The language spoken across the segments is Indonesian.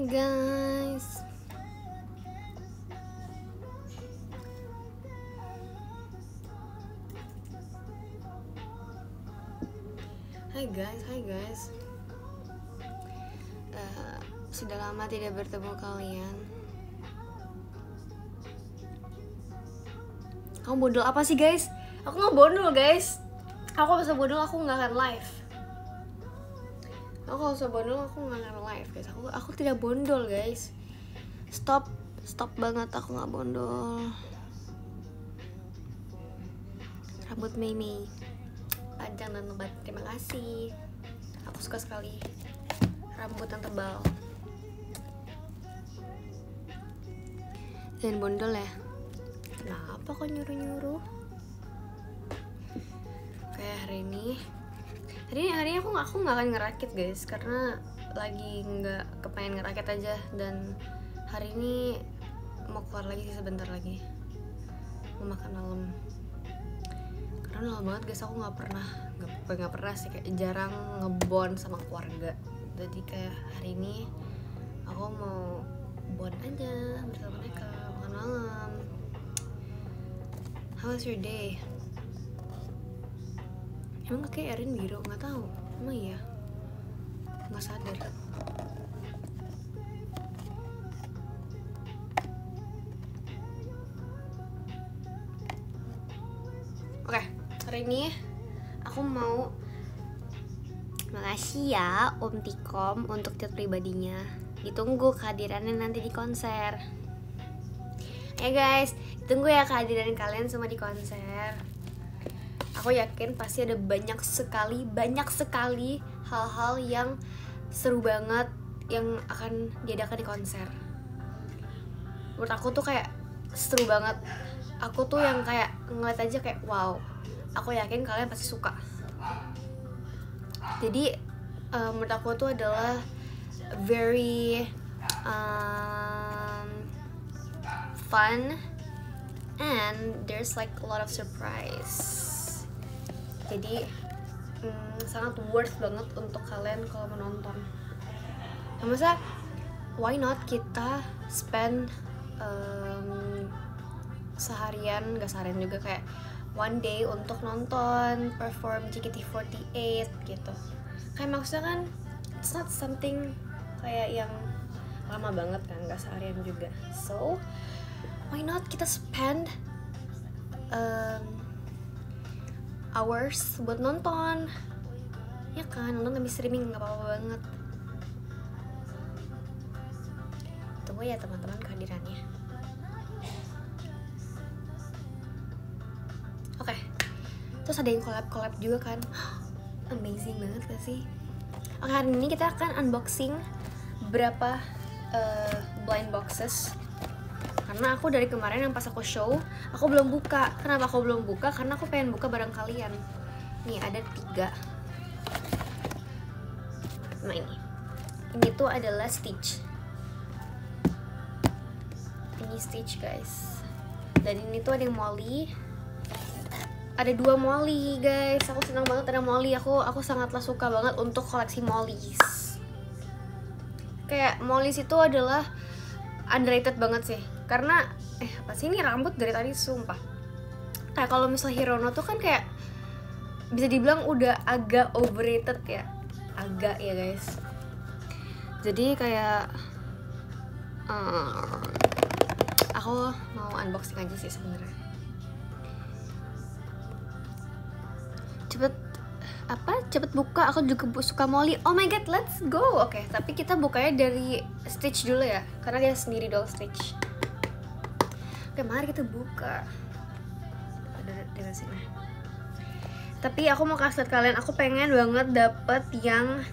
guys. Hai guys. Sudah lama tidak bertemu kalian. Kamu bodol apa sih guys? Aku nggak bodol guys. Aku bisa bodol, aku nggak akan live. Aku kalau bodol aku nggak akan live guys. Aku tidak bondol guys. Stop banget, aku nggak bondol. Rambut Mimi panjang dan lebat, terima kasih. Aku suka sekali rambut yang tebal. Jangan bondol ya. Kenapa kok nyuruh-nyuruh? Kayak hari ini aku nggak akan ngerakit guys, karena lagi nggak kepengen ngerakit aja. Dan hari ini mau keluar lagi sih sebentar lagi, mau makan malam. Karena lama banget guys aku nggak pernah sih, kayak jarang ngebond sama keluarga. Jadi kayak hari ini aku mau bond aja bersama mereka, makan malam. How was your day? Emang kayak Erin biru, nggak tahu. Emang iya? Nggak sadar. Oke, hari ini aku mau makasih ya Om Tikom untuk chat pribadinya. Ditunggu kehadirannya nanti di konser. Ya guys, tunggu ya kehadiran kalian semua di konser. Aku yakin pasti ada banyak sekali hal-hal yang seru banget yang akan diadakan di konser. Menurut aku tuh kayak seru banget. Aku tuh yang kayak ngeliat aja kayak wow. Aku yakin kalian pasti suka. Jadi menurut aku tuh adalah very fun and there's like a lot of surprise. Jadi sangat worth banget untuk kalian kalau menonton. Nah, masa why not kita spend gak seharian juga, kayak one day untuk nonton perform JKT48 gitu. Kayak maksudnya kan it's not something kayak yang lama banget kan, gak seharian juga. So why not kita spend hours buat nonton, ya kan? Nonton lebih streaming nggak apa-apa banget. Tunggu ya teman-teman kehadirannya. Oke. Terus ada yang collab juga kan? Amazing banget gak sih? Oke, hari ini kita akan unboxing beberapa blind boxes. Karena aku dari kemarin yang pas aku show, aku belum buka. Kenapa aku belum buka? Karena aku pengen buka bareng kalian. Nih ada 3. Nah ini tuh adalah Stitch. Ini Stitch guys. Dan ini tuh ada yang Molly. Ada 2 Molly guys. Aku senang banget ada Molly. Aku sangatlah suka banget untuk koleksi Mollys. Kayak Mollys itu adalah underrated banget sih. Karena apa sih, ini rambut dari tadi sumpah. Kayak kalau misalnya Hirono tuh kan kayak bisa dibilang udah agak overrated ya. Agak ya guys. Jadi kayak aku mau unboxing aja sih sebenarnya. Cepet buka, aku juga suka Molly. Oh my god, let's go. Oke, tapi kita bukanya dari Stitch dulu ya, karena dia sendiri doll Stitch. Oke, mari kita buka. Ada dari sini. Tapi aku mau kasih lihat kalian, aku pengen banget dapet yang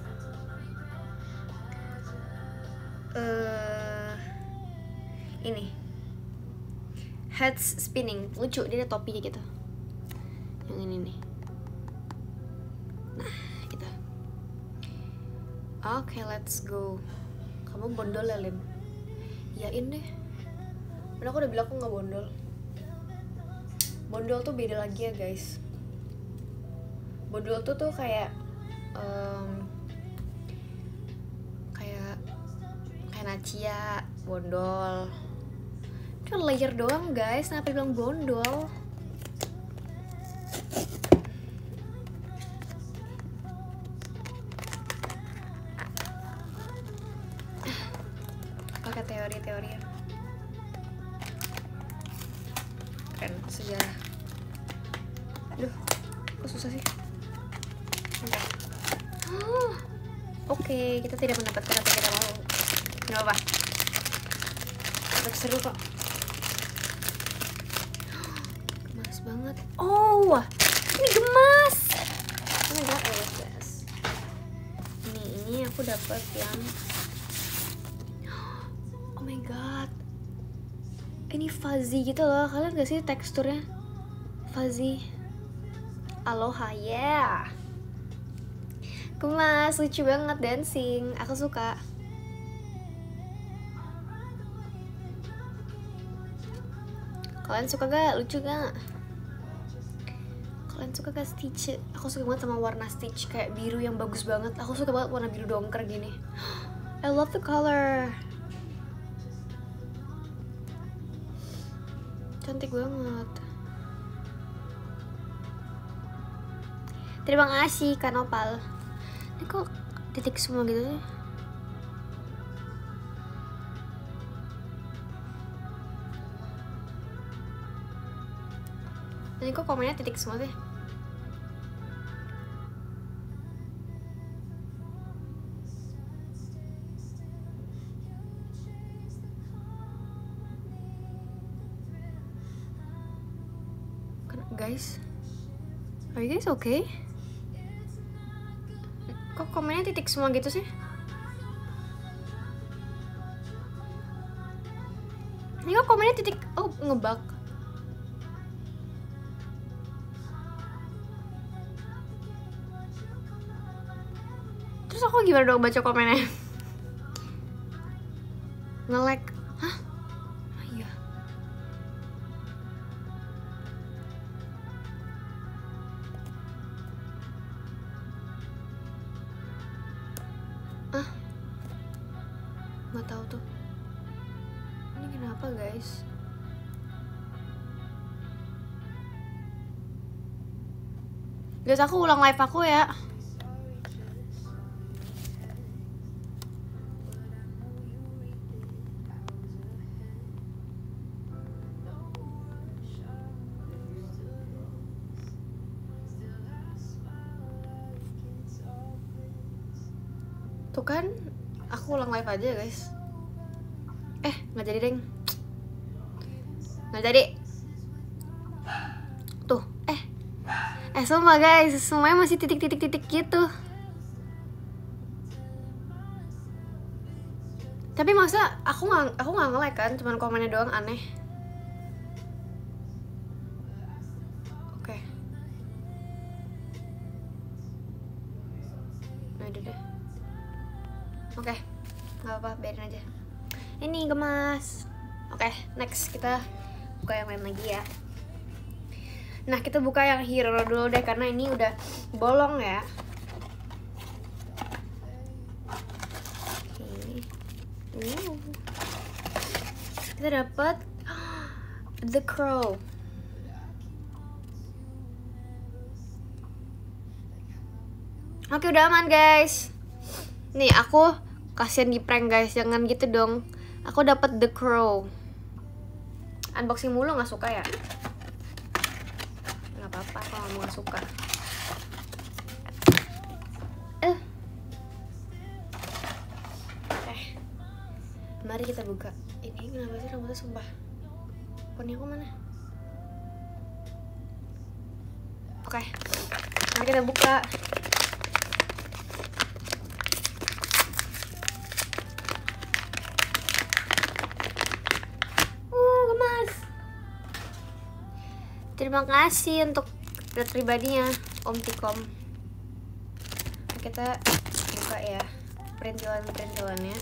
ini heads spinning, lucu, dia ada topinya gitu. Yang ini nih. Nah, gitu. Oke, let's go. Kamu bondol ya, Lim? Yain deh. Karena aku udah bilang aku gak bondol. Bondol tuh beda lagi ya guys. Bondol tuh kayak henna chia, bondol. Itu layer doang guys, kenapa bilang bondol? Pakai teori-teori kan sejarah. Aduh, kok susah sih? Oke, kita tidak mendapatkan apa yang kita mau. Nggak apa-apa, tetap seru kok. Gemas banget. Oh, ini gemas. Oh my god, I love this. Ini aku dapat yang, oh my god, ini fuzzy gitu loh. Kalian gak sih teksturnya fuzzy? Aloha, yeah. Gemas, lucu banget dancing. Aku suka. Kalian suka gak? Lucu gak? Kalian suka gak Stitch? Aku suka banget sama warna Stitch, kayak biru yang bagus banget. Aku suka banget warna biru dongker gini. I love the color. Cantik banget. Terima kasih Kak Nopal. Ini kok titik semua gitu sih? Ini kok komennya titik semua sih? Guys, are you guys okay? Kok komennya titik semua gitu sih? Ini kok komennya titik, oh ngebug. Terus aku gimana dong baca komennya? Nge-lag. Hah? Oh, iya. Nggak tahu tuh. Ini kenapa guys? Guys, aku ulang live aku ya. Tuh kan, aku ulang live aja guys. Nggak jadi deng. Nggak jadi. Tuh, sumpah guys, semuanya masih titik-titik-titik gitu. Tapi masa aku nggak nge-like kan, cuman komennya doang aneh. Oke. Nah, udah deh. Oke, nggak apa-apa, biarin aja. Ini gemas. Oke, next kita buka yang lain lagi ya. Nah, kita buka yang hero dulu deh, karena ini udah bolong ya. Oke. Kita dapat The Crow. Oke, udah aman guys. Nih, aku kasihan di prank guys, jangan gitu dong. Aku dapat The Crow. Unboxing mulu nggak suka ya? Nggak apa-apa kalau nggak suka. Mari kita buka. Ini kenapa sih rambutnya sumpah? Poni aku mana? Oke, mari kita buka. Gemas. Terima kasih untuk pribadinya Om Tikom. Kita buka ya perintilannya.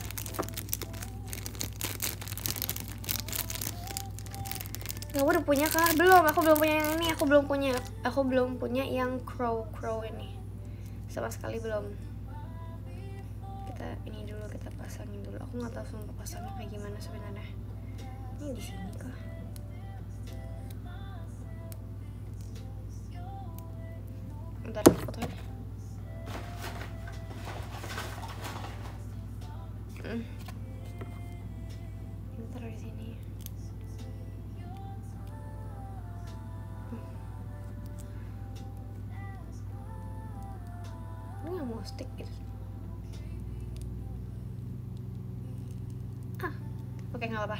Kamu udah punya kah? Belum, aku belum punya yang ini. Aku belum punya yang crow ini. Sama sekali belum. Kita ini dulu, kita pasangin dulu. Aku nggak tahu sumpah pasangnya kayak gimana sebenarnya. Ini di sini kah? Bentar aku fotoin. Bentar di sini. Ini nggak mau stick gitu. Oke, nggak apa-apa.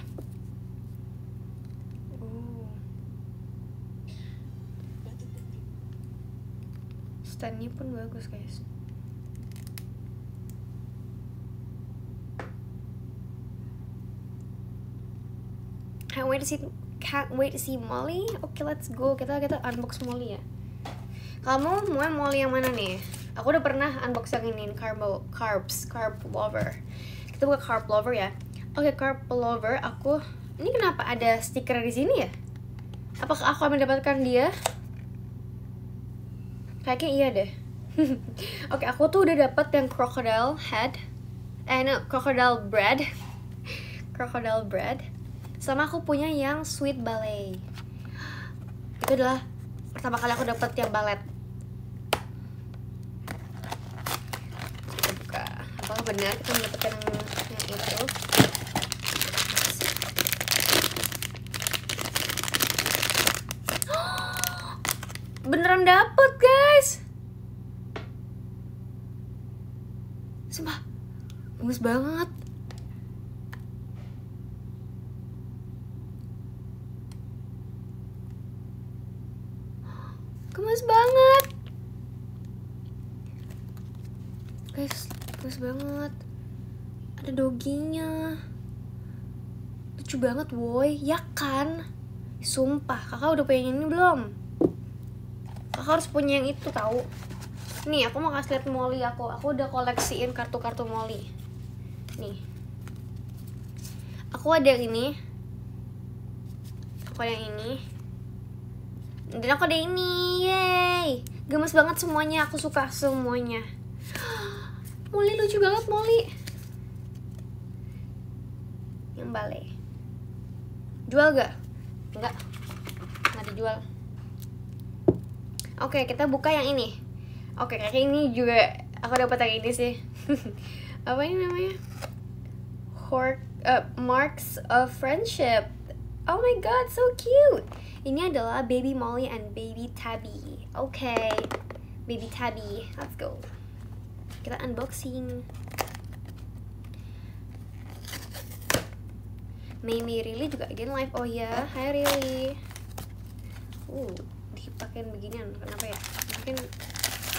Standnya pun bagus guys. Can't wait to see Molly. Oke, let's go. Kita unbox Molly ya. Kamu mau Molly yang mana nih? Aku udah pernah unbox yang ini, Carb Lover. Kita buka Carb Lover ya. Oke, Carb Lover. Ini kenapa ada stiker di sini ya? Apakah aku akan mendapatkan dia? Kayaknya iya deh. Oke, aku tuh udah dapet yang crocodile bread. Crocodile bread. Sama aku punya yang sweet ballet. Itu adalah pertama kali aku dapet yang ballet. Kita buka. Apakah benar kita mendapatkan yang itu? Beneran dapet guys. Sumpah bagus banget. Gemes banget guys, gemes banget. Ada doginya, lucu banget woy, ya kan? Sumpah, kakak udah punya ini belum? Kakak harus punya yang itu tahu. Nih, aku mau kasih lihat Molly aku. Aku udah koleksiin kartu-kartu Molly. Nih. Aku ada yang ini. Aku ada yang ini. Dan aku ada ini. Yeay. Gemes banget semuanya. Aku suka semuanya. Molly lucu banget, Molly. Yang ballet. Jual gak? Enggak. Nggak dijual. Oke, kita buka yang ini. Oke, kayak ini juga aku dapat yang ini sih. Apa ini namanya? Marks of Friendship. Oh my god, so cute. Ini adalah Baby Molly and Baby Tabby. Oke, Baby Tabby, let's go. Kita unboxing. Maybe Riley juga again live. Oh ya, hai Riley. Dipakein beginian, kenapa ya? Mungkin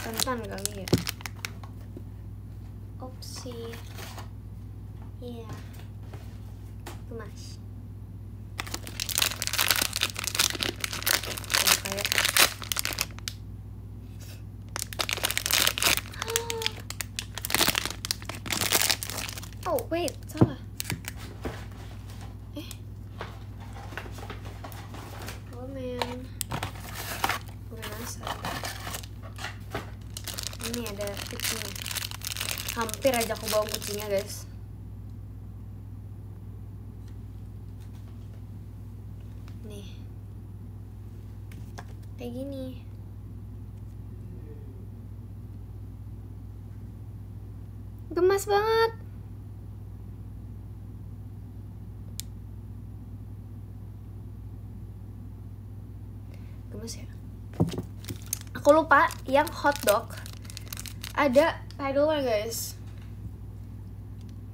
rentan kali ya. Opsi. Iya. Gemas. Kayak oh wait, salah. Oh man. Ini ada kucing. Hampir aja aku bawa kucingnya guys. Nih, kayak gini. Gemas banget. Gemes ya. Aku lupa yang hot dog ada pedalnya guys.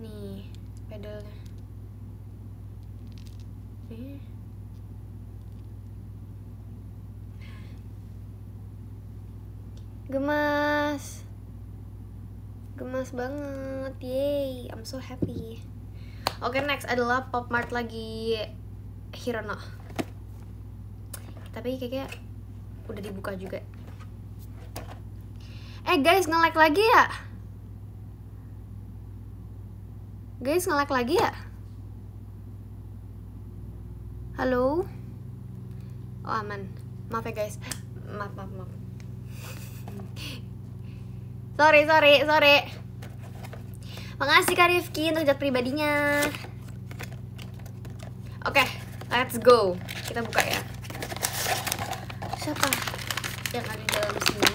Nih pedalnya. Gemas banget, yay, I'm so happy. Oke, next adalah Pop Mart lagi Hirono. Tapi kayaknya udah dibuka juga. Guys, nge-like lagi ya? Guys, nge-like lagi ya? Halo? Oh, aman. Maaf ya guys. Maaf. Sorry. Makasih Kak Rifki untuk cat pribadinya. Oke, let's go. Kita buka ya. Siapa yang ada di dalam sini?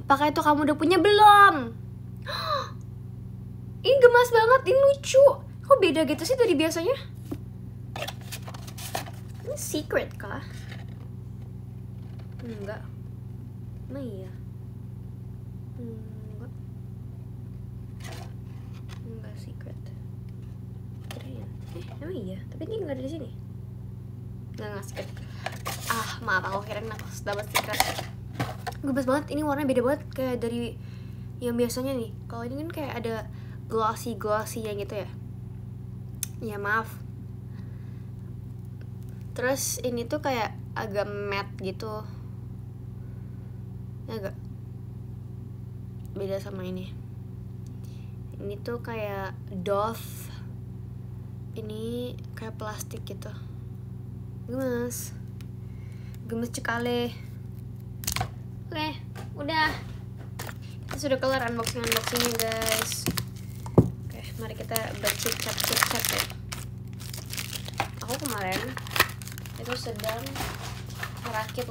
Apakah itu kamu udah punya belum? Ini gemas banget, ini lucu. Kok beda gitu sih dari biasanya? Ini secret kah? Enggak. Nah iya. Enggak secret. Kirain. Emang iya, tapi ini enggak ada di sini. Enggak secret. Ah, maaf, aku kirain aku dapat secret. Gemes banget, ini warnanya beda banget kayak dari yang biasanya nih. Kalau ini kan kayak ada glossy yang gitu ya. Ya maaf. Terus ini tuh kayak agak matte gitu. Agak beda sama ini. Ini tuh kayak doff. Ini kayak plastik gitu. Gemes sekali. Oke, udah. Kita sudah kelar unboxingnya guys. Oke, mari kita bercicak ya. Aku kemarin itu sedang ngerakit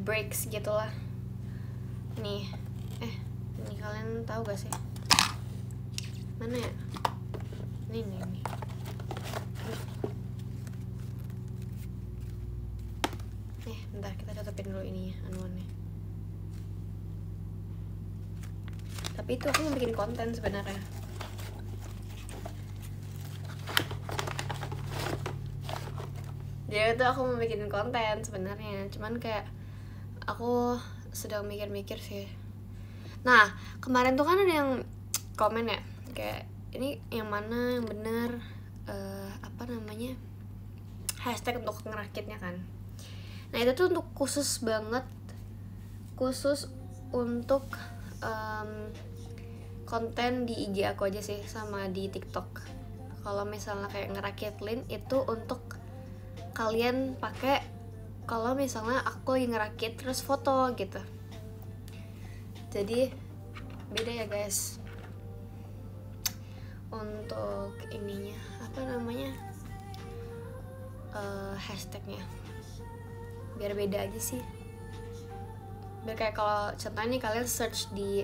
brakes gitulah. Nih, ini kalian tahu gak sih? Mana ya? Ini. Bentar, kita tutupin dulu ininya, anuannya. Tapi itu aku mau bikin konten sebenarnya. Jadi itu aku mau bikin konten sebenarnya, cuman kayak aku sedang mikir-mikir sih. Nah, kemarin tuh kan ada yang komen ya, kayak ini yang mana yang bener hashtag untuk ngerakitnya kan. Nah itu tuh untuk khusus untuk konten di IG aku aja sih, sama di TikTok. Kalau misalnya kayak ngerakit lin itu untuk kalian pakai kalau misalnya aku lagi ngerakit terus foto gitu. Jadi beda ya guys. Untuk ininya hashtagnya biar beda aja sih, biar kayak kalau contohnya nih kalian search di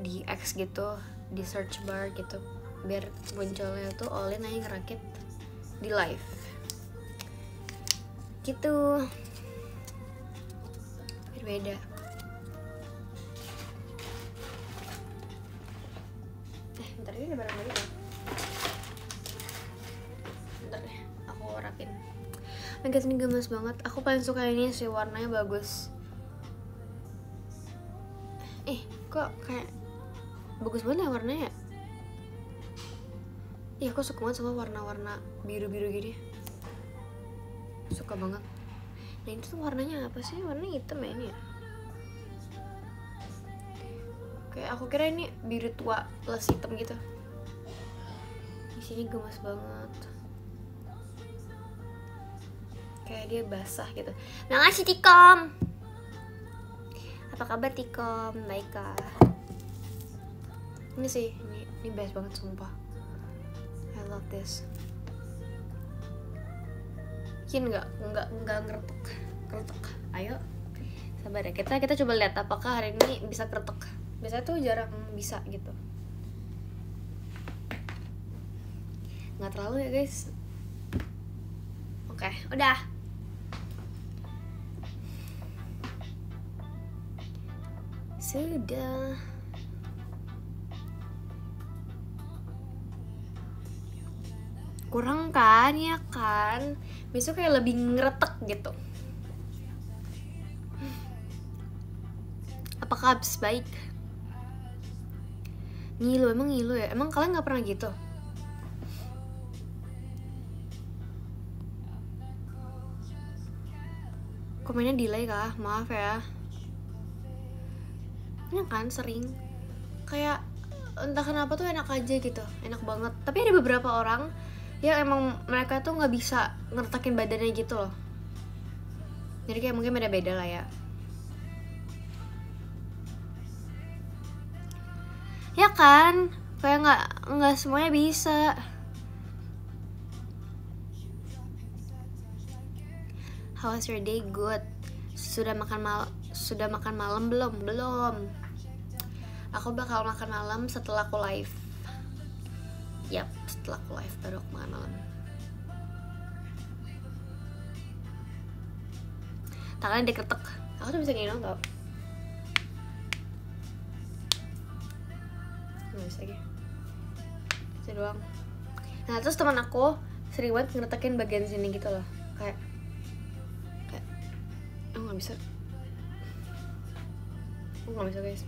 di X gitu, di search bar gitu, biar munculnya tuh Olin aja ngerakit di live gitu, biar beda. Bentar, ini ada barang lagi kan? Bentar deh, aku rapin. Guys, ini gemes banget. Aku paling suka ini sih, warnanya bagus. Kok kayak bagus banget ya warnanya ya? Iya, aku suka banget sama warna-warna biru-biru gini. Suka banget. Nah ini tuh warnanya apa sih? Warnanya hitam ya ini ya? Kayak aku kira ini biru tua plus hitam gitu. Di sini gemes banget. Kayak dia basah gitu. Makasih Tikom. Apa kabar Tikom? Baiklah. Ini sih, ini best banget sumpah. I love this. Yakin nggak ngeretek. Ayo, sabar ya. Kita coba lihat apakah hari ini bisa keretek. Biasanya tuh jarang bisa gitu. Nggak terlalu ya guys. Oke, udah. Sudah. Kurang kan, ya kan? Besok kayak lebih ngeretek gitu. Apakah habis baik? Ngilu, emang ngilu ya? Emang kalian gak pernah gitu? komennya delay kah? Maaf ya. Ini kan sering kayak entah kenapa tuh enak aja gitu, enak banget. Tapi ada beberapa orang yang emang mereka tuh nggak bisa ngertakin badannya gitu loh. Jadi kayak mungkin beda-beda lah ya. Ya kan, kayak nggak semuanya bisa. How was your day? Good. Sudah makan malam belum? Belum. Aku bakal makan malam setelah aku live. Yap, setelah aku live baru aku makan malam. Tangannya diketek. Aku tuh bisa gini dong tau. Nggak bisa gitu. Itu doang. Nah terus teman aku sering banget ngertekin bagian sini gitu loh. Kayak aku nggak bisa. Aku nggak bisa guys.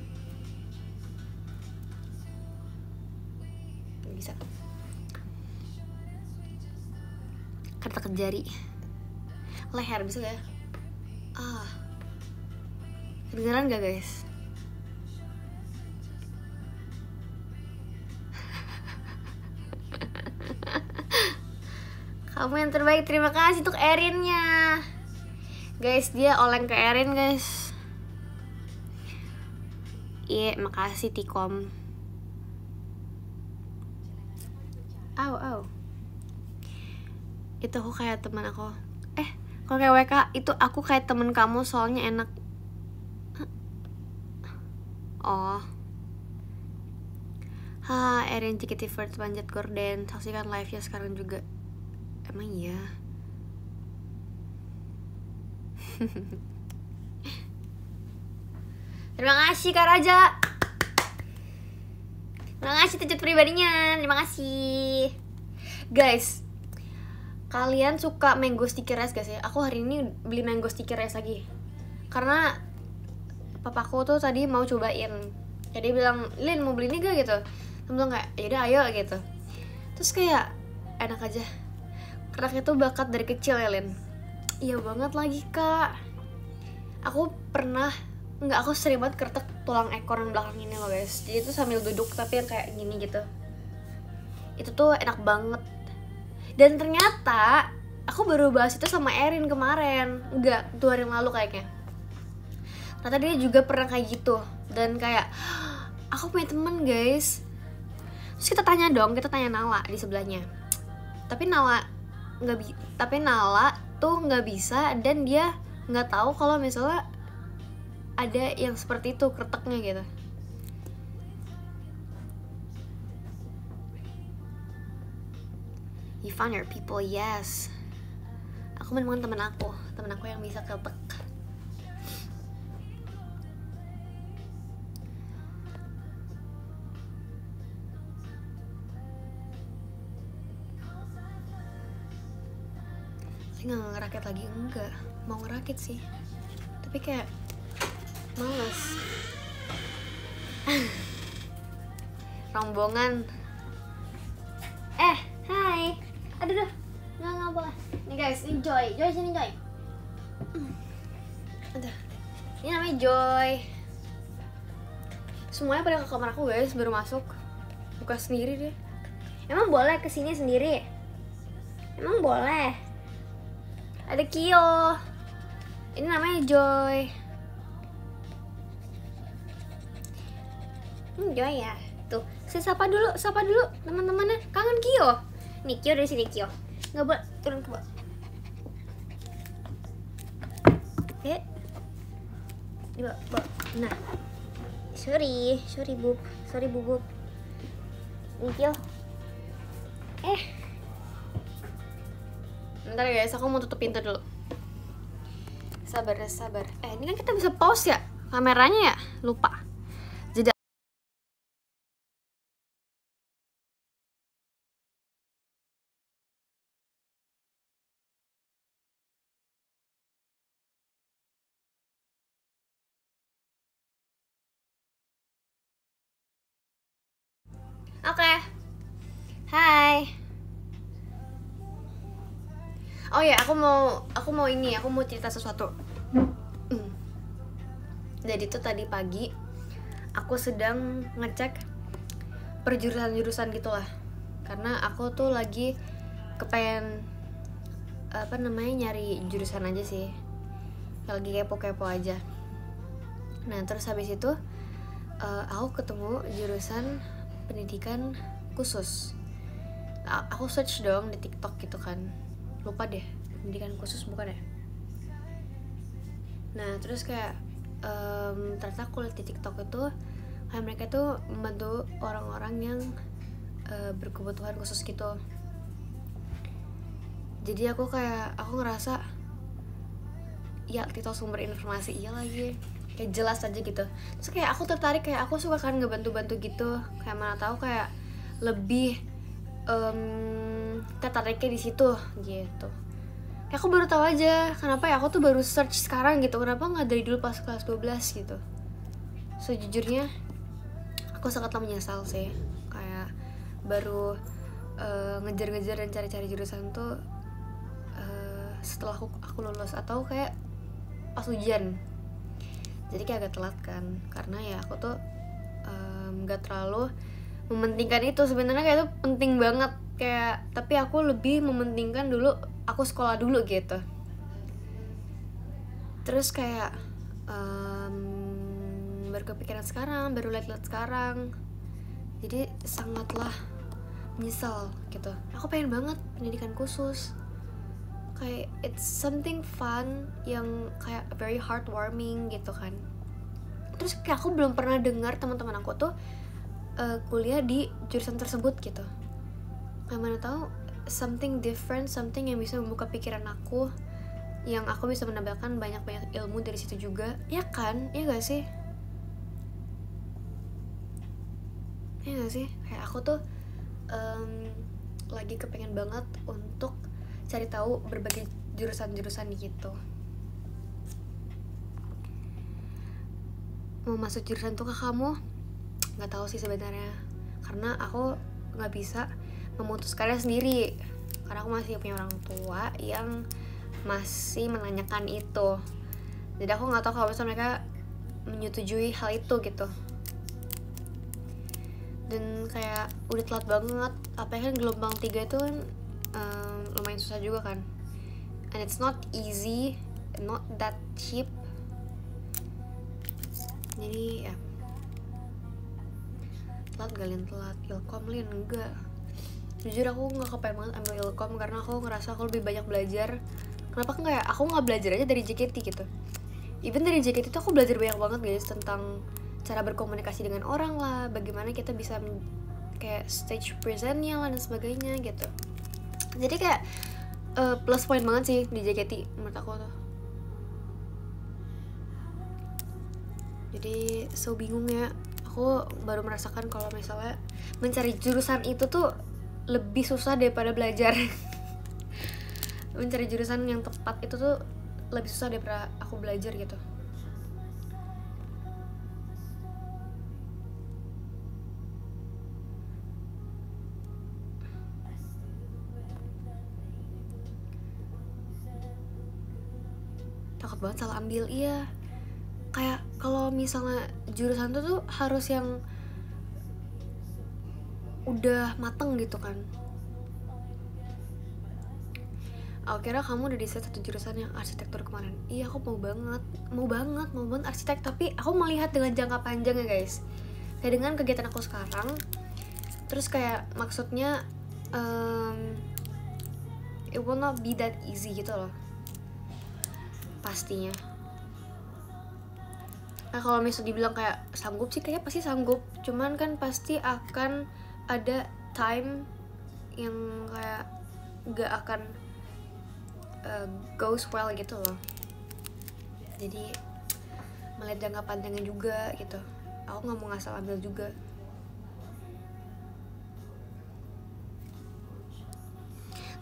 Nggak bisa. Kertek jari. Leher bisa gak ya? Kedengeran gak guys? Kamu yang terbaik, terima kasih untuk Erinnya. Guys, dia oleng ke Erin guys. Iya, makasih Tikom. Au. Itu aku kayak teman aku. Kalau kayak WK itu aku kayak temen kamu soalnya enak. Oh. Erin JKT48 panjat gorden. Saksikan live-nya sekarang juga. Emang iya. Terima kasih Kak Raja. Terima kasih tujuh pribadinya. Terima kasih guys. Kalian suka mango sticky rice gak sih? Aku hari ini beli mango sticky rice lagi karena papaku tuh tadi mau cobain. Jadi bilang, Lin mau beli ini gak gitu? Terus bilang kayak, yaudah ayo gitu. Terus kayak enak aja. Keraknya tuh bakat dari kecil ya Lin. Iya banget lagi kak. Aku sering banget kertek tulang ekor yang belakang ini loh guys. Jadi itu sambil duduk tapi yang kayak gini gitu. Itu tuh enak banget. Dan ternyata aku baru bahas itu sama Erin kemarin. Enggak, 2 hari yang lalu kayaknya. Ternyata dia juga pernah kayak gitu. Dan kayak, aku punya temen guys. Terus kita tanya Nala di sebelahnya. Tapi Nala tuh nggak bisa. Dan dia nggak tahu kalau misalnya ada yang seperti itu kreteknya gitu. You found your people, yes. Aku menemukan temen aku yang bisa kretek. Saya nggak ngerakit lagi, enggak. Mau ngerakit sih, tapi kayak males. Rombongan. Hai. Aduh, nggak boleh. Nih guys, ini Joy sini Joy. Aduh, ini namanya Joy. Semuanya pada ke kamar aku guys, baru masuk. Buka sendiri deh. Emang boleh kesini sendiri? Emang boleh? Ada Kyo. Ini namanya Joy. Joy ya. Tuh, saya sapa dulu teman-temannya. Kangen Kyo. Nih Kyo dari sini Kyo. Nggak boleh turun ke bawah. Oke. Di bawah. Nah. Sorry bub. Sorry bubub. Nih Kyo. Bentar ya guys, aku mau tutup pintu dulu. Sabar. Ini kan kita bisa pause ya kameranya ya? Lupa. Jeda. Oke. Hai. Oh ya, aku mau cerita sesuatu. Jadi tuh tadi pagi aku sedang ngecek perjurusan-jurusan gitulah, karena aku tuh lagi kepengen nyari jurusan aja sih, lagi kepo-kepo aja. Nah terus habis itu aku ketemu jurusan pendidikan khusus. Aku search dong di TikTok gitu kan, lupa deh pendidikan khusus bukan ya. Nah terus kayak ternyata aku lihat di TikTok itu kayak mereka tuh membantu orang-orang yang berkebutuhan khusus gitu. Jadi aku ngerasa ya TikTok sumber informasi iya lagi, kayak jelas aja gitu. Terus kayak aku tertarik, kayak aku suka kan ngebantu-bantu gitu, kayak mana tahu kayak lebih tertariknya di situ gitu. Kayak aku baru tahu aja, kenapa ya aku tuh baru search sekarang gitu, kenapa nggak dari dulu pas kelas 12 gitu. Sejujurnya aku sangatlah menyesal sih, kayak baru ngejar-ngejar dan cari-cari jurusan tuh setelah aku lulus atau kayak pas ujian. Jadi kayak agak telat kan, karena ya aku tuh nggak terlalu mementingkan itu. Sebenarnya kayak itu penting banget, kayak tapi aku lebih mementingkan dulu aku sekolah dulu gitu. Terus kayak baru kepikiran sekarang, baru lihat-lihat sekarang, jadi sangatlah menyesal gitu. Aku pengen banget pendidikan khusus, kayak it's something fun yang kayak very heartwarming gitu kan. Terus kayak aku belum pernah dengar teman-teman aku tuh kuliah di jurusan tersebut gitu. Kayak mana tahu something different, something yang bisa membuka pikiran aku, yang aku bisa menambahkan banyak-banyak ilmu dari situ juga, ya kan? Iya gak sih? Iya gak sih? Kayak aku tuh lagi kepengen banget untuk cari tahu berbagai jurusan-jurusan gitu. Mau masuk jurusan tuh ke kamu? Nggak tahu sih sebenarnya, karena aku nggak bisa memutuskannya sendiri, karena aku masih punya orang tua yang masih menanyakan itu. Jadi aku nggak tahu kalau misalnya mereka menyetujui hal itu gitu. Dan kayak udah telat banget, apalagi kan gelombang 3 itu kan lumayan susah juga kan, and it's not easy, not that cheap. Jadi ya telat kalian telat. Ilkom Lin enggak, jujur aku nggak kepengen banget ambil Ilkom karena aku ngerasa aku lebih banyak belajar. Kenapa nggak aku nggak belajar aja dari JKT gitu. Even dari JKT itu aku belajar banyak banget guys, tentang cara berkomunikasi dengan orang lah, bagaimana kita bisa kayak stage presentnya lah dan sebagainya gitu. Jadi kayak plus point banget sih di JKT menurut aku tuh. Jadi so bingung ya, aku baru merasakan kalau misalnya mencari jurusan itu tuh lebih susah daripada belajar. Mencari jurusan yang tepat itu tuh lebih susah daripada aku belajar gitu. Takut banget salah ambil. Iya, kayak kalau misalnya jurusan tuh harus yang udah mateng gitu kan. Aku kira kamu udah decide satu jurusan yang arsitektur kemarin. Iya, aku mau banget arsitek, tapi aku melihat dengan jangka panjang ya guys. Kayak dengan kegiatan aku sekarang, terus kayak maksudnya it will not be that easy gitu loh pastinya. Nah kalau misalnya dibilang kayak sanggup sih, kayaknya pasti sanggup, cuman kan pasti akan ada time yang kayak gak akan goes well gitu loh. Jadi melihat jangka panjangnya juga gitu. Aku nggak mau ngasal ambil juga.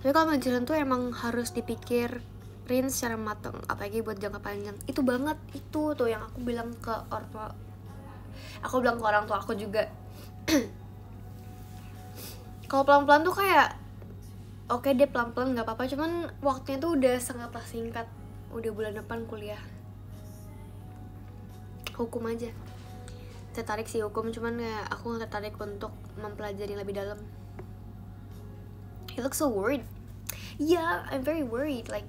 Tapi kalau jurusan tuh emang harus dipikirin secara matang, apalagi buat jangka panjang. Itu banget, itu tuh yang aku bilang ke orang tua. Aku bilang ke orang tua aku juga. Kalau pelan-pelan tuh kayak oke deh pelan-pelan nggak apa-apa, cuman waktunya tuh udah sangatlah singkat, udah bulan depan kuliah. hukum aja. Tertarik sih hukum, cuman ya aku nggak tertarik untuk mempelajari lebih dalam. He looks so worried. Yeah, I'm very worried. Like,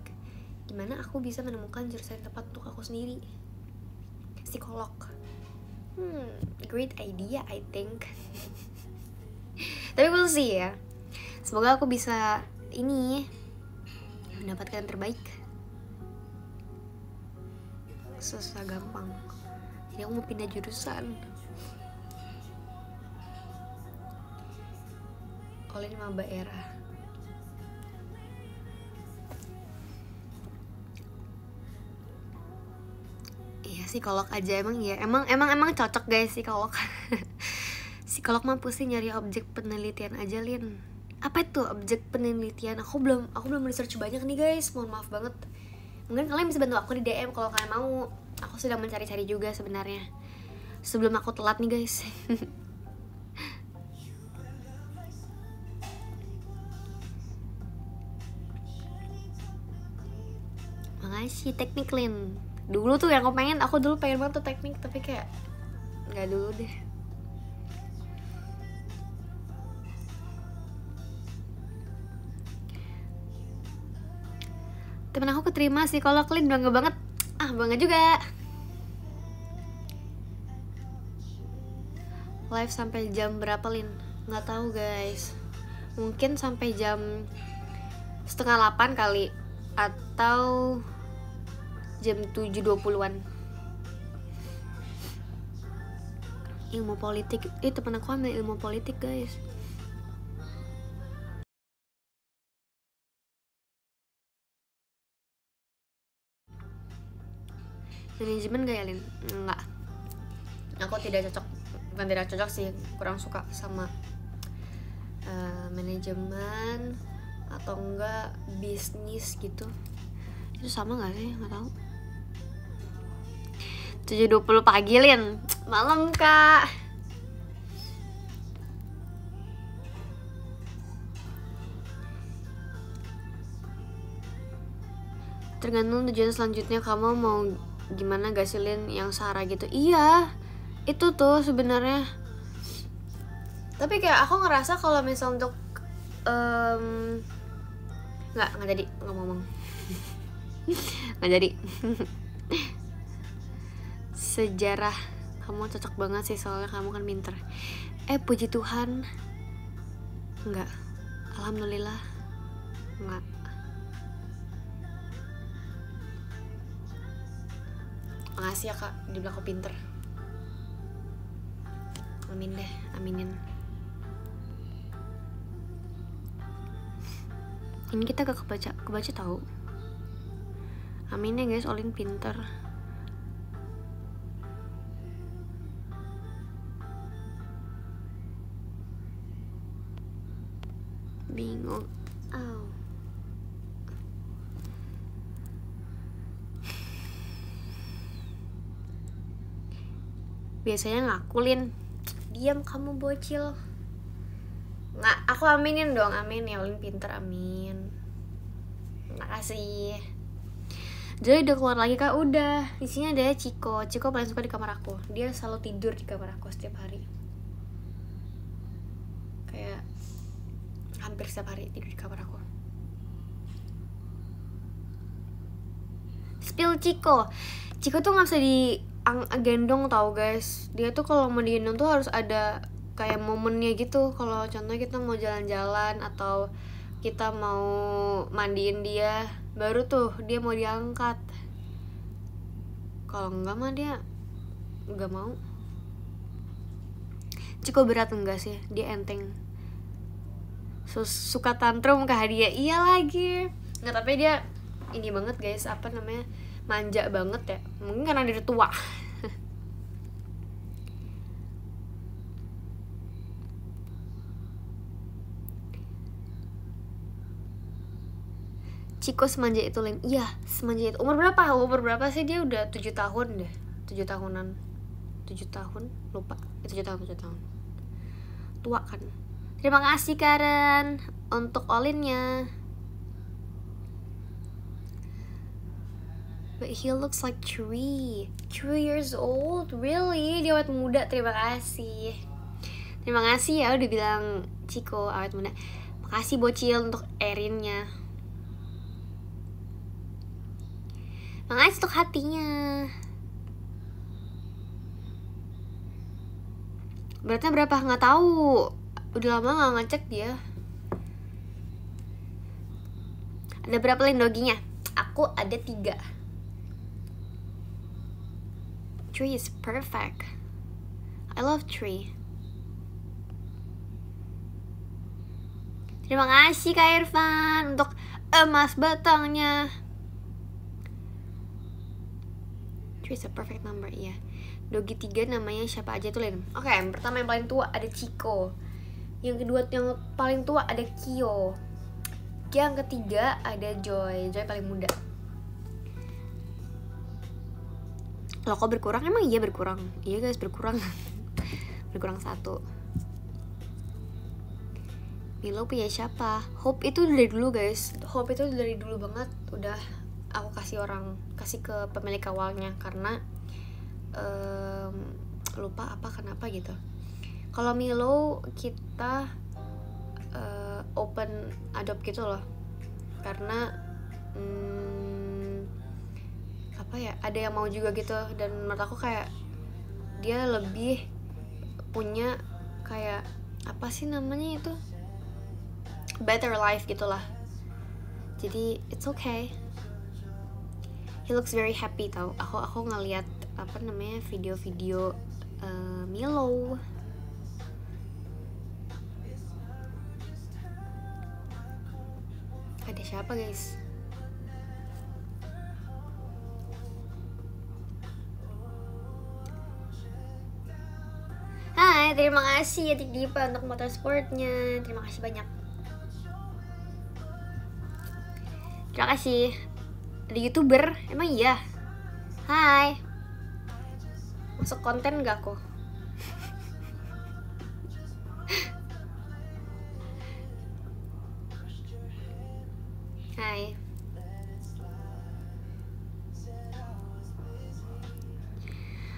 gimana aku bisa menemukan jurusan yang tepat untuk aku sendiri? Psikolog. Great idea, I think. Tapi we'll see ya. Semoga aku bisa ini mendapatkan yang terbaik. Susah gampang. Jadi aku mau pindah jurusan. Olin maba era. Iya, psikolog aja emang ya. Emang cocok guys psikolog. Psikolog mah pusing nyari objek penelitian aja, Lin. Apa itu objek penelitian? Aku belum research banyak nih guys. Mohon maaf banget. Mungkin kalian bisa bantu aku di DM kalau kalian mau. Aku sedang mencari-cari juga sebenarnya. Sebelum aku telat nih guys. Makasih teknik, Lin. Dulu tuh yang aku dulu pengen banget tuh teknik, tapi kayak nggak dulu deh. Temen aku keterima sih, kalau Lin bangga banget. Bangga juga. Live sampai jam berapa, Lin? Nggak tahu guys. Mungkin sampai jam 7:30 kali, atau jam 7:20-an. Ilmu politik. Temen aku ambil ilmu politik guys. Manajemen gak ya, Lin? Enggak. Aku tidak cocok. Bukan tidak cocok sih, kurang suka sama manajemen atau enggak bisnis gitu. Itu sama gak sih? Gak tahu. 7:20 pagi, Lin. Malam kak. Tergantung tujuan selanjutnya kamu mau gimana gak sih, Lin? Yang Sarah gitu. Iya, itu tuh sebenarnya. Tapi kayak aku ngerasa kalau misal untuk nggak jadi ngomong. Nggak jadi. Sejarah kamu cocok banget sih, soalnya kamu kan pinter. Puji Tuhan. Enggak. Alhamdulillah. Enggak. Makasih ya kak, dibilang aku pinter. Amin deh, aminin. Ini kita gak kebaca tahu. Amin ya guys, Olin pinter. Bingung. Biasanya ngakulin. Diam kamu bocil. Nggak, aku aminin dong. Amin ya, Olin pinter, amin. Makasih. Jadi udah keluar lagi kak? Udah. Di sini ada Ciko. Ciko paling suka di kamar aku. Dia selalu tidur di kamar aku setiap hari. Kayak hampir setiap hari tidur di kamar aku. Spill Ciko. Ciko tuh nggak bisa gendong tau guys. Dia tuh kalau mau digendong tuh harus ada kayak momennya gitu. Kalau contohnya kita mau jalan-jalan atau kita mau mandiin dia, baru tuh dia mau diangkat. Kalau enggak mah dia enggak mau. Ciko berat enggak sih? Dia enteng. Suka tantrum ke hadiah. Iya lagi. Nggak, tapi dia ini banget guys, apa namanya, manja banget ya. Mungkin karena dia tua. Ciko semanja itu, Lin. Iya, semanja itu. Umur berapa sih dia? Udah 7 tahun deh. 7 tahunan. 7 tahun, lupa. 7 tahun. Tua kan. Terima kasih Karen untuk Olinnya. But he looks like 3 years old. Really? Dia awet muda. Terima kasih. Terima kasih ya udah bilang Ciko awet muda. Makasih bocil untuk Erinnya. Makasih untuk hatinya. Beratnya berapa? Nggak tahu. Udah lama nggak ngecek dia. Ada berapa lindoginya? Aku ada 3. 3 is perfect. I love 3. Terima kasih Kak Irfan untuk emas batangnya. 3 is a perfect number, iya. Dogi 3 namanya siapa aja tuh, Lin? Oke, yang pertama yang paling tua ada Ciko. Yang kedua yang paling tua ada Kyo. Yang ketiga ada Joy. Joy paling muda. Loh kok berkurang? Emang iya berkurang? Iya guys, berkurang. Berkurang 1. Milo punya siapa? Hope itu dari dulu guys. Hope itu dari dulu banget. Udah aku kasih ke pemilik awalnya. Karena lupa kenapa gitu. Kalau Milo kita open adopt gitu loh, karena apa ya, ada yang mau juga gitu, dan menurut aku kayak dia lebih punya kayak apa sih namanya itu, better life gitulah. Jadi it's okay. He looks very happy tau. Aku ngeliat apa namanya video-video Milo. Ada siapa guys? Hai, terima kasih ya Tik Dipa untuk motorsportnya. Terima kasih banyak. Terima kasih. Ada YouTuber? Emang iya? Hai. Masuk konten gak kok? Hai.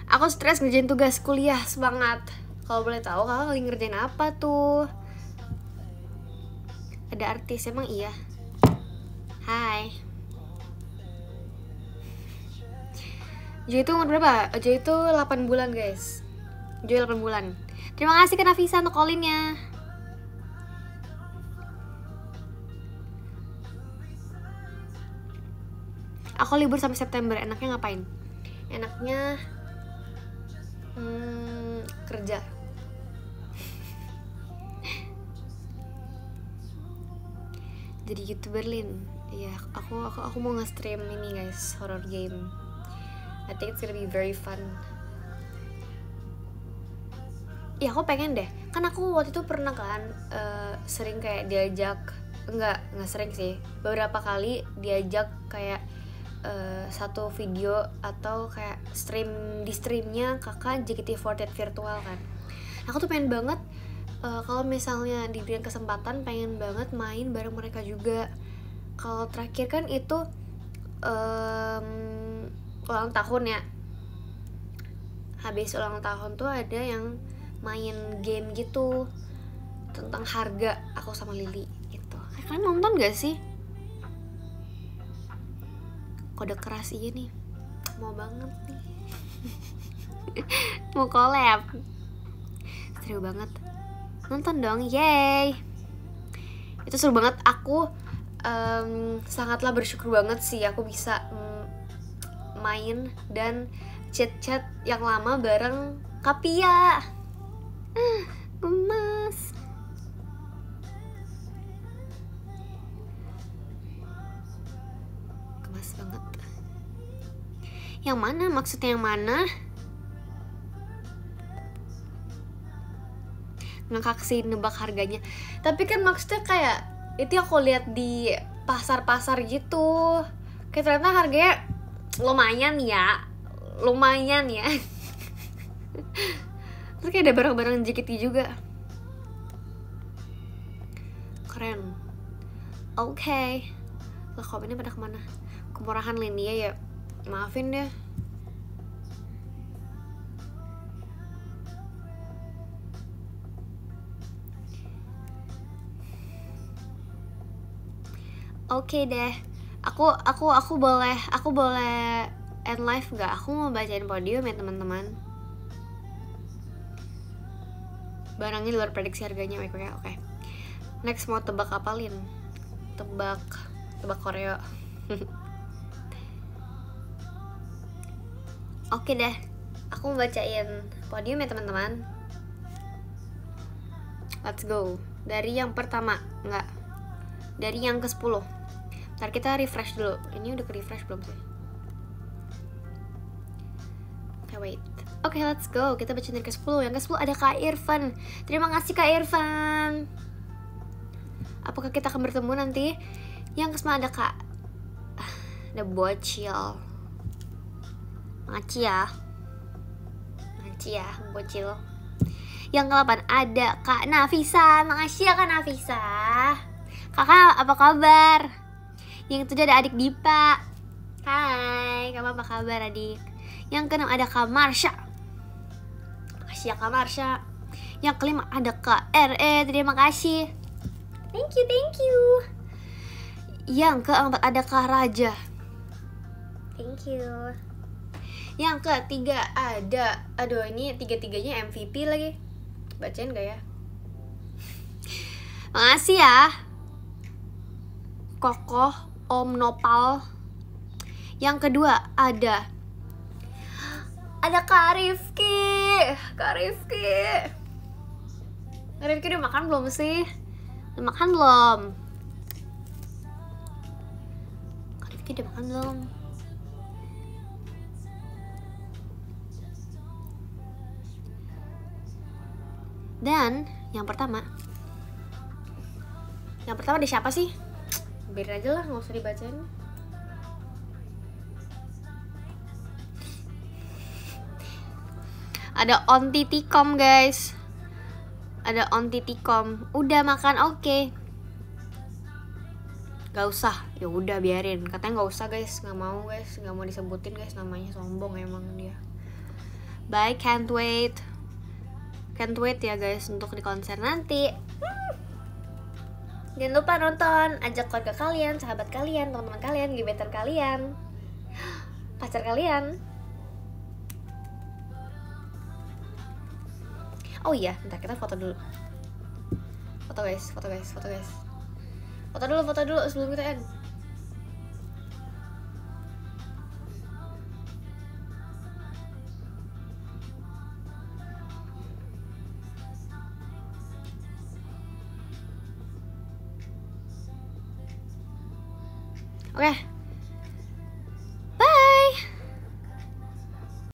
Aku stres ngerjain tugas kuliah, semangat. Kalau boleh tahu kakak lagi ngerjain apa tuh? Ada artis, emang iya? Hai. Joy itu umur berapa? Joy itu 8 bulan guys. Joy 8 bulan. Terima kasih ke Nafisa untuk call-in-nya. Aku libur sampai September, enaknya ngapain? Enaknya kerja. Jadi YouTuber, Lin. Iya, aku mau nge-stream ini guys, horror game. I think it's gonna be very fun. Ya aku pengen deh, kan aku waktu itu pernah kan sering kayak diajak, enggak sering sih, beberapa kali diajak kayak satu video atau kayak di streamnya kakak JKT48 virtual kan. Aku tuh pengen banget kalau misalnya diberikan kesempatan, pengen banget main bareng mereka juga. Kalau terakhir kan itu ulang tahun ya, habis ulang tahun tuh ada yang main game gitu tentang harga, aku sama Lily gitu. Kalian nonton gak sih? Kode keras iya nih, mau banget nih. Mau collab, seru banget. Nonton dong, yay. Itu seru banget. Aku sangatlah bersyukur banget sih aku bisa main dan chat-chat yang lama bareng Kapia. Gemas. Gemas banget. Yang mana? Maksudnya yang mana? Ngakak sih nebak harganya. Tapi kan maksudnya kayak itu aku lihat di pasar-pasar gitu. Kayak ternyata harganya lumayan ya. Terus kayak ada barang-barang JKT juga. Keren. Oke. Lah komennya pada kemana? Kemurahan Lindia ya. Maafin deh. Oke deh. Aku boleh end live gak? Aku mau bacain podium ya teman-teman. Barangnya di luar prediksi harganya, oke. Next mau tebak apa, Lin? Tebak Koreo. Oke deh. Aku mau bacain podium ya teman-teman. Let's go. Dari yang pertama, enggak. Dari yang ke-10. Ntar kita refresh dulu. Ini udah ke-refresh belum sih? Oke, wait. Oke, let's go. Kita baca dari ke-10. Yang ke-10 ada Kak Irfan. Terima kasih Kak Irfan. Apakah kita akan bertemu nanti? Yang ke-9 ada Kak. Ada Bocil. Makasih ya, Bocil. Yang ke-8 ada Kak Nafisa. Makasih ya Kak Nafisa. Kakak apa kabar? Yang ke-7 ada adik Dipa. Hai, kamu apa kabar adik? Yang ke-6 ada Kak Marsha. Makasih ya Kak Marsha. Yang ke-5 ada Kak RE. Terima kasih. Thank you. Yang ke-4 ada Kak Raja. Thank you. Yang ke-3 ada, aduh ini tiga-tiganya MVP lagi. Bacain gak ya? Makasih ya Kokoh Om Nopal. Yang kedua ada Kak Rifki. Kak Rifki udah makan belum sih? Udah makan belum? Kak Rifki udah makan belum? Dan yang pertama ada siapa sih? Biarin aja lah, nggak usah dibacain. Ada Ontitikom guys. Ada Ontitikom. Udah makan, oke. Gak usah, ya udah biarin. Katanya nggak usah guys, nggak mau guys, nggak mau disebutin guys namanya, sombong emang dia. Bye, can't wait ya guys untuk di konser nanti. Jangan lupa nonton, ajak keluarga kalian, sahabat kalian, teman-teman kalian, gebetan kalian, pacar kalian. Oh iya, bentar kita foto dulu. Foto guys. Foto dulu sebelum kita end. Oke.